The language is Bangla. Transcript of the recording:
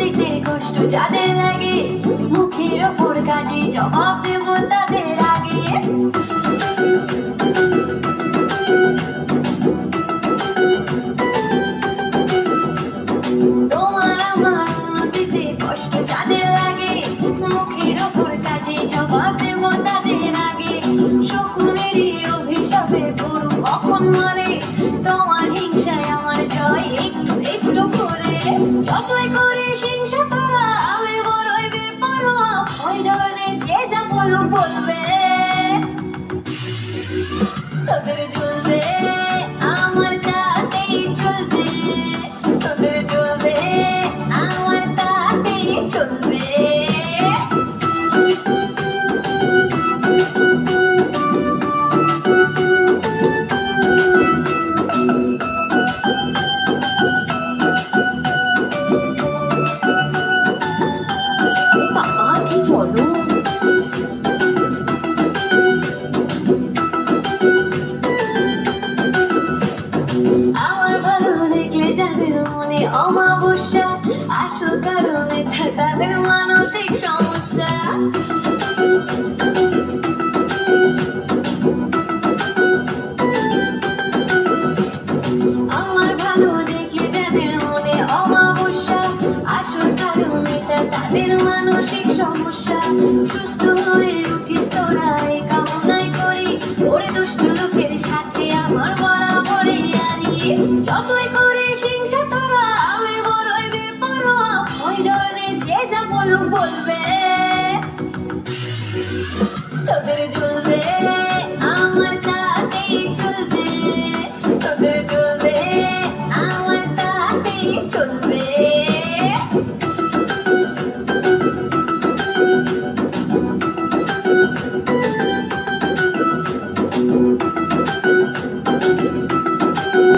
দেখলে কষ্ট যাদের লাগে, মুখের ওপর কাটে জবাব দেব তাদের আগে। তোমার আমার উন্নতিতে কষ্ট যাদের লাগে, মুখের ওপর কাটে জবাব দেব তাদের আগে। শকুনেরই অভিশাপে গরু কখন মরে, তোমার হিংসায় আমার জয় একটু একটু করে। যতই করিস হিংসা তোরা, আমি বড়ই বেপরোয়া, ওই ধরনের যে যা বলো বলবে। তোদের জ্বলবে আমার তাতেই চলবে, তোদের জ্বলবে আমার তাতেই চলবে। বাবা কি চলো, আমার ভালো দেখলে যাদের মনে অমাবস্যা, আসল কারণে তাদের মানসিক সমস্যা। আমার ভালো দেখলে যাদের মনে অমাবস্যা, আসল কারণে তাদের মানসিক সমস্যা। সুস্থ হয়ে উঠিস তোরা এই কামনাই করি, ওরে দুষ্ট লোকের সাথে আমার বরাবরই আনি। যতই করিস হিংসা তোরা, আমি বড়ই বেপরোয়া, ওই ধরনের যে যা বলো বলবে। তোদের জ্বলবে আমার তাতেই চলবে, তোদের জ্বলবে আমার তাতেই চলবে।